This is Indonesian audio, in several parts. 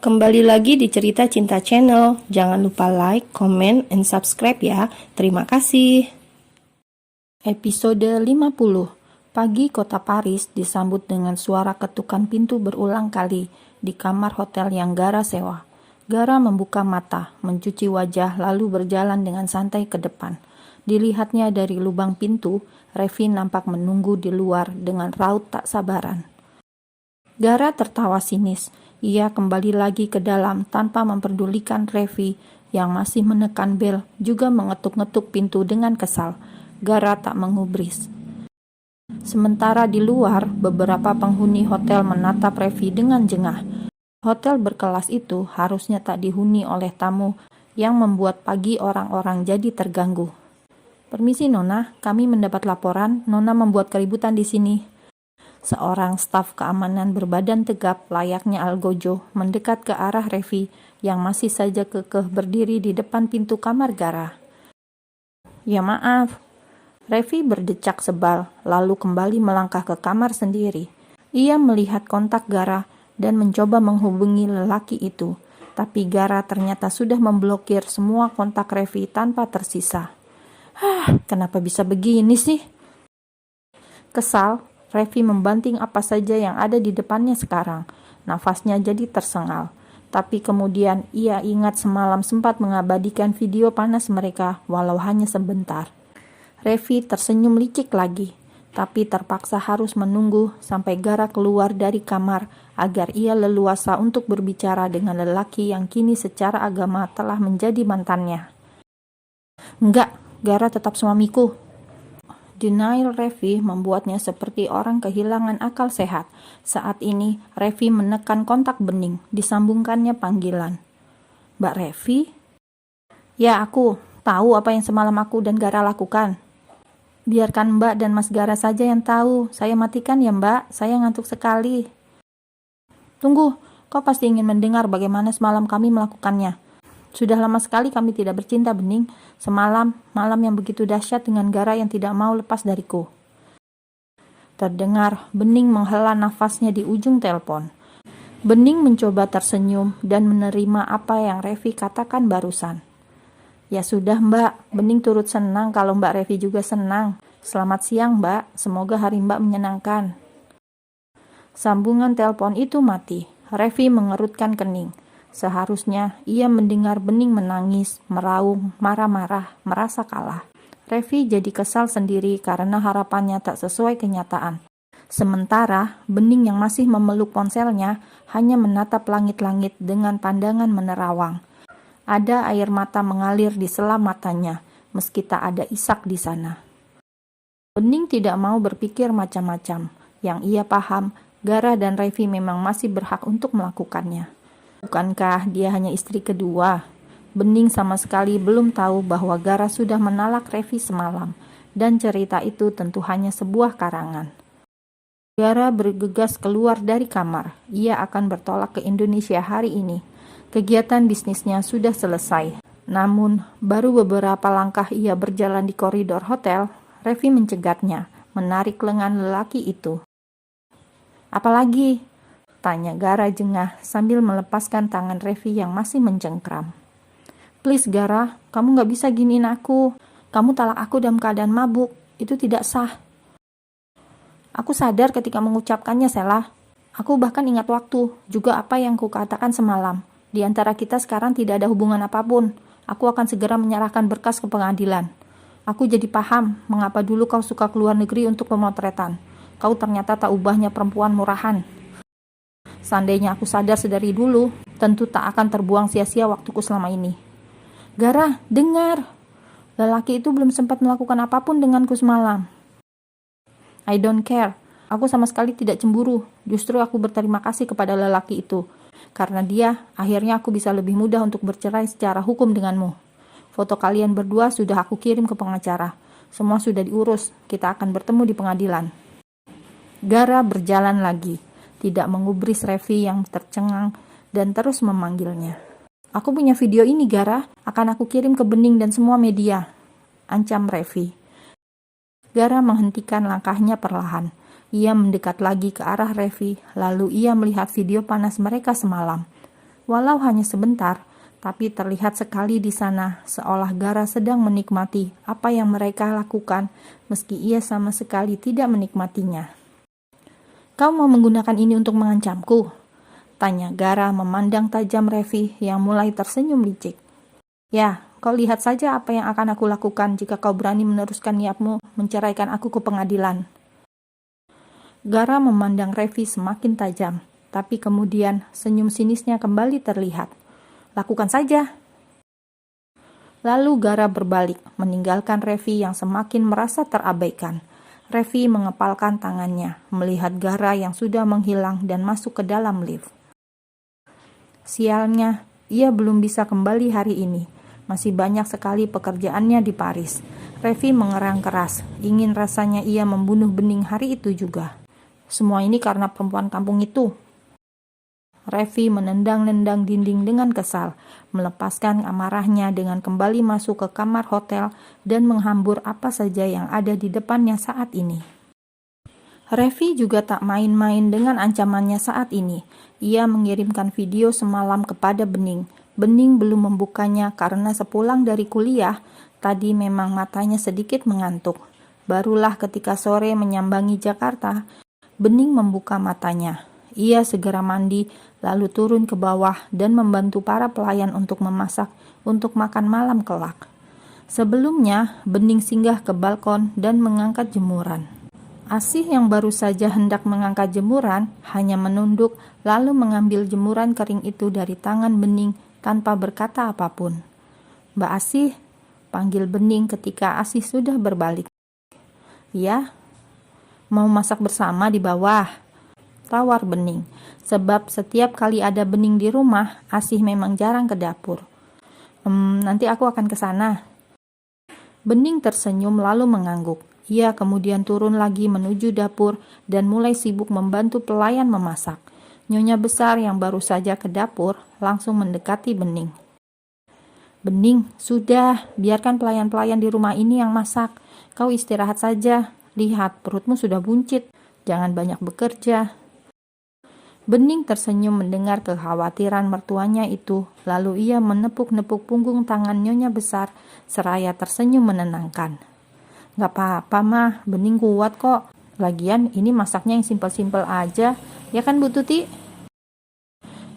Kembali lagi di Cerita Cinta Channel. Jangan lupa like, comment, and subscribe ya. Terima kasih. Episode 50. Pagi kota Paris disambut dengan suara ketukan pintu berulang kali di kamar hotel yang Gara sewa. Gara membuka mata, mencuci wajah lalu berjalan dengan santai ke depan. Dilihatnya dari lubang pintu, Revi nampak menunggu di luar dengan raut tak sabaran. Gara tertawa sinis. Ia kembali lagi ke dalam tanpa memperdulikan Revi yang masih menekan bel, juga mengetuk-ngetuk pintu dengan kesal. Gara tak mengubris. Sementara di luar, beberapa penghuni hotel menatap Revi dengan jengah. Hotel berkelas itu harusnya tak dihuni oleh tamu yang membuat pagi orang-orang jadi terganggu. "Permisi Nona, kami mendapat laporan Nona membuat keributan di sini." Seorang staf keamanan berbadan tegap layaknya Algojo mendekat ke arah Revi yang masih saja kekeh berdiri di depan pintu kamar Gara. "Ya maaf." Revi berdecak sebal, lalu kembali melangkah ke kamar sendiri. Ia melihat kontak Gara dan mencoba menghubungi lelaki itu, tapi Gara ternyata sudah memblokir semua kontak Revi tanpa tersisa. Kenapa bisa begini sih? Kesal, Revi membanting apa saja yang ada di depannya sekarang. Nafasnya jadi tersengal. Tapi kemudian ia ingat semalam sempat mengabadikan video panas mereka walau hanya sebentar. Revi tersenyum licik lagi, tapi terpaksa harus menunggu sampai Gara keluar dari kamar agar ia leluasa untuk berbicara dengan lelaki yang kini secara agama telah menjadi mantannya. "Enggak, Gara tetap suamiku." Denial Revi membuatnya seperti orang kehilangan akal sehat. Saat ini, Revi menekan kontak bening, disambungkannya panggilan. "Mbak Revi?" "Ya, aku. Tahu apa yang semalam aku dan Gara lakukan?" "Biarkan Mbak dan Mas Gara saja yang tahu. Saya matikan ya Mbak, saya ngantuk sekali." "Tunggu, kau pasti ingin mendengar bagaimana semalam kami melakukannya. Sudah lama sekali kami tidak bercinta, Bening. Semalam, malam yang begitu dahsyat dengan Gara yang tidak mau lepas dariku." Terdengar Bening menghela nafasnya di ujung telepon. Bening mencoba tersenyum dan menerima apa yang Revi katakan barusan. "Ya sudah Mbak, Bening turut senang kalau Mbak Revi juga senang. Selamat siang Mbak, semoga hari Mbak menyenangkan." Sambungan telepon itu mati. Revi mengerutkan kening. Seharusnya ia mendengar Bening menangis, meraung, marah-marah, merasa kalah. Revi jadi kesal sendiri karena harapannya tak sesuai kenyataan. Sementara Bening yang masih memeluk ponselnya hanya menatap langit-langit dengan pandangan menerawang. Ada air mata mengalir di sela matanya, meski tak ada isak di sana. Bening tidak mau berpikir macam-macam. Yang ia paham, Gara dan Revi memang masih berhak untuk melakukannya. Bukankah dia hanya istri kedua? Bening sama sekali belum tahu bahwa Gara sudah menalak Revi semalam, dan cerita itu tentu hanya sebuah karangan. Gara bergegas keluar dari kamar. Ia akan bertolak ke Indonesia hari ini. Kegiatan bisnisnya sudah selesai. Namun, baru beberapa langkah ia berjalan di koridor hotel, Revi mencegatnya, menarik lengan lelaki itu. "Apalagi?" tanya Gara jengah sambil melepaskan tangan Revi yang masih mencengkram. "Please Gara, kamu gak bisa giniin aku. Kamu talak aku dalam keadaan mabuk. Itu tidak sah." "Aku sadar ketika mengucapkannya, Sela. Aku bahkan ingat waktu, juga apa yang kukatakan semalam. Di antara kita sekarang tidak ada hubungan apapun. Aku akan segera menyerahkan berkas ke pengadilan. Aku jadi paham mengapa dulu kau suka keluar negeri untuk pemotretan. Kau ternyata tak ubahnya perempuan murahan. Seandainya aku sadar sedari dulu, tentu tak akan terbuang sia-sia waktuku selama ini." "Gara, dengar. Lelaki itu belum sempat melakukan apapun denganku semalam." "I don't care. Aku sama sekali tidak cemburu. Justru aku berterima kasih kepada lelaki itu. Karena dia, akhirnya aku bisa lebih mudah untuk bercerai secara hukum denganmu. Foto kalian berdua sudah aku kirim ke pengacara. Semua sudah diurus. Kita akan bertemu di pengadilan." Gara berjalan lagi, tidak mengubris Revi yang tercengang dan terus memanggilnya. "Aku punya video ini Gara, akan aku kirim ke Bening dan semua media," ancam Revi. Gara menghentikan langkahnya perlahan. Ia mendekat lagi ke arah Revi, lalu ia melihat video panas mereka semalam. Walau hanya sebentar, tapi terlihat sekali di sana seolah Gara sedang menikmati apa yang mereka lakukan meski ia sama sekali tidak menikmatinya. "Kau mau menggunakan ini untuk mengancamku?" tanya Gara memandang tajam Revi yang mulai tersenyum licik. "Ya, kau lihat saja apa yang akan aku lakukan jika kau berani meneruskan niatmu menceraikan aku ke pengadilan." Gara memandang Revi semakin tajam, tapi kemudian senyum sinisnya kembali terlihat. "Lakukan saja." Lalu Gara berbalik, meninggalkan Revi yang semakin merasa terabaikan. Revi mengepalkan tangannya, melihat Gara yang sudah menghilang dan masuk ke dalam lift. Sialnya, ia belum bisa kembali hari ini. Masih banyak sekali pekerjaannya di Paris. Revi mengerang keras, ingin rasanya ia membunuh Bening hari itu juga. Semua ini karena perempuan kampung itu. Revi menendang-nendang dinding dengan kesal, melepaskan amarahnya dengan kembali masuk ke kamar hotel dan menghambur apa saja yang ada di depannya saat ini. Revi juga tak main-main dengan ancamannya saat ini. Ia mengirimkan video semalam kepada Bening. Bening belum membukanya karena sepulang dari kuliah, tadi memang matanya sedikit mengantuk. Barulah ketika sore menyambangi Jakarta, Bening membuka matanya. Ia segera mandi, lalu turun ke bawah dan membantu para pelayan untuk memasak untuk makan malam kelak. Sebelumnya, Bening singgah ke balkon dan mengangkat jemuran. Asih yang baru saja hendak mengangkat jemuran hanya menunduk lalu mengambil jemuran kering itu dari tangan Bening tanpa berkata apapun. "Mbak Asih," panggil Bening ketika Asih sudah berbalik. "Ya, mau masak bersama di bawah?" tawar Bening. Sebab setiap kali ada Bening di rumah, Asih memang jarang ke dapur. Nanti aku akan ke sana." Bening tersenyum lalu mengangguk. Ia kemudian turun lagi menuju dapur dan mulai sibuk membantu pelayan memasak. Nyonya besar yang baru saja ke dapur langsung mendekati Bening. "Bening, sudah, biarkan pelayan-pelayan di rumah ini yang masak. Kau istirahat saja. Lihat, perutmu sudah buncit. Jangan banyak bekerja." Bening tersenyum mendengar kekhawatiran mertuanya itu, lalu ia menepuk-nepuk punggung tangan Nyonya besar, seraya tersenyum menenangkan. "Gak apa-apa mah, Bening kuat kok. Lagian ini masaknya yang simpel-simpel aja, ya kan Bu Tuti?"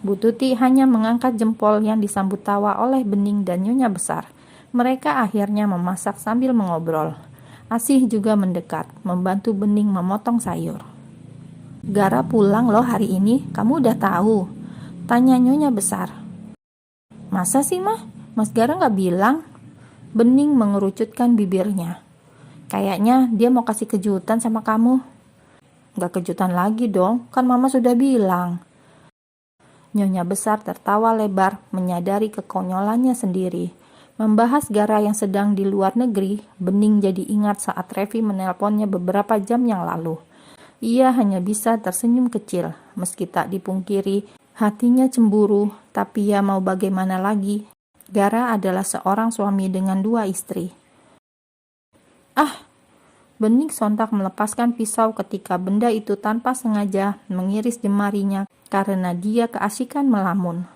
Bu Tuti hanya mengangkat jempol yang disambut tawa oleh Bening dan Nyonya besar. Mereka akhirnya memasak sambil mengobrol. Asih juga mendekat, membantu Bening memotong sayur. "Gara pulang loh hari ini, kamu udah tahu?" tanya Nyonya besar. "Masa sih mah? Mas Gara gak bilang?" Bening mengerucutkan bibirnya. "Kayaknya dia mau kasih kejutan sama kamu." "Gak kejutan lagi dong, kan mama sudah bilang." Nyonya besar tertawa lebar, menyadari kekonyolannya sendiri. Membahas Gara yang sedang di luar negeri, Bening jadi ingat saat Revi menelponnya beberapa jam yang lalu. Ia hanya bisa tersenyum kecil, meski tak dipungkiri, hatinya cemburu, tapi ia mau bagaimana lagi. Gara adalah seorang suami dengan 2 istri. "Ah!" Bening sontak melepaskan pisau ketika benda itu tanpa sengaja mengiris jemarinya karena dia keasikan melamun.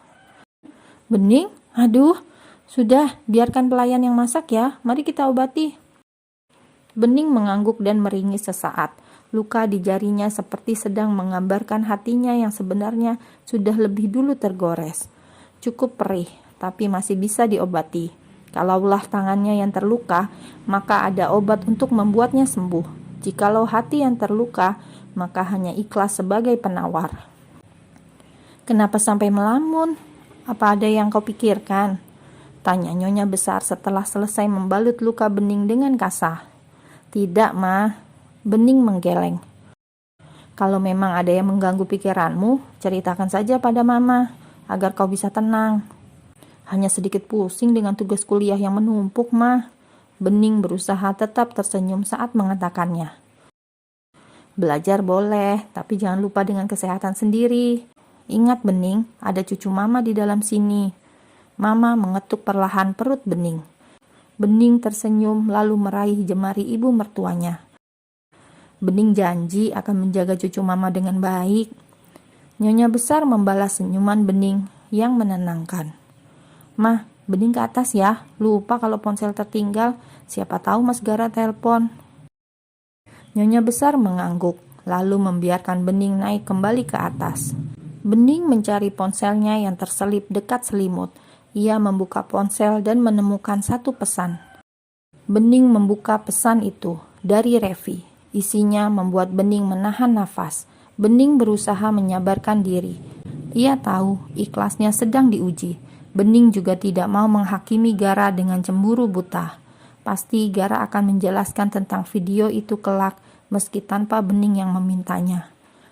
"Bening, aduh, sudah, biarkan pelayan yang masak ya, mari kita obati." Bening mengangguk dan meringis sesaat. Luka di jarinya seperti sedang menggambarkan hatinya yang sebenarnya sudah lebih dulu tergores. Cukup perih, tapi masih bisa diobati. Kalaulah tangannya yang terluka, maka ada obat untuk membuatnya sembuh. Jikalau hati yang terluka, maka hanya ikhlas sebagai penawar. "Kenapa sampai melamun? Apa ada yang kau pikirkan?" tanya Nyonya besar setelah selesai membalut luka Bening dengan kasah. "Tidak, Ma." Bening menggeleng. "Kalau memang ada yang mengganggu pikiranmu, ceritakan saja pada Mama, agar kau bisa tenang." "Hanya sedikit pusing dengan tugas kuliah yang menumpuk, Ma." Bening berusaha tetap tersenyum saat mengatakannya. "Belajar boleh, tapi jangan lupa dengan kesehatan sendiri. Ingat Bening, ada cucu Mama di dalam sini." Mama mengetuk perlahan perut Bening. Bening tersenyum lalu meraih jemari ibu mertuanya. "Bening janji akan menjaga cucu Mama dengan baik." Nyonya besar membalas senyuman Bening yang menenangkan. "Mah, Bening ke atas ya, lupa kalau ponsel tertinggal, siapa tahu Mas Gara telepon." Nyonya besar mengangguk, lalu membiarkan Bening naik kembali ke atas. Bening mencari ponselnya yang terselip dekat selimut. Ia membuka ponsel dan menemukan satu pesan. Bening membuka pesan itu dari Revi. Isinya membuat Bening menahan nafas. Bening berusaha menyabarkan diri. Ia tahu ikhlasnya sedang diuji. Bening juga tidak mau menghakimi Gara dengan cemburu buta. Pasti Gara akan menjelaskan tentang video itu kelak meski tanpa Bening yang memintanya.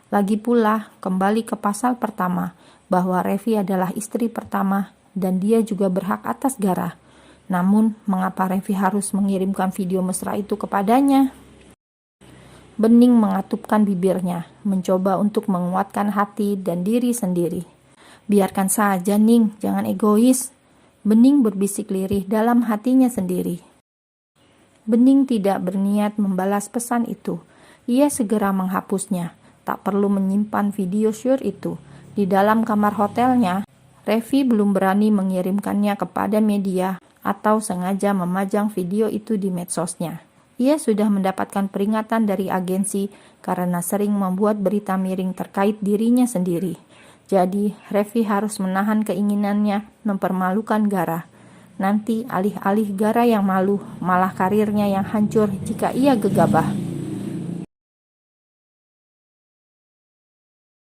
Lagi pula, kembali ke pasal pertama, bahwa Revi adalah istri pertama dan dia juga berhak atas Gara. Namun, mengapa Revi harus mengirimkan video mesra itu kepadanya? Bening mengatupkan bibirnya, mencoba untuk menguatkan hati dan diri sendiri. "Biarkan saja, Ning, jangan egois." Bening berbisik lirih dalam hatinya sendiri. Bening tidak berniat membalas pesan itu. Ia segera menghapusnya. Tak perlu menyimpan video syur itu. Di dalam kamar hotelnya, Revi belum berani mengirimkannya kepada media atau sengaja memajang video itu di medsosnya. Ia sudah mendapatkan peringatan dari agensi karena sering membuat berita miring terkait dirinya sendiri. Jadi, Revi harus menahan keinginannya mempermalukan Gara. Nanti alih-alih Gara yang malu, malah karirnya yang hancur jika ia gegabah.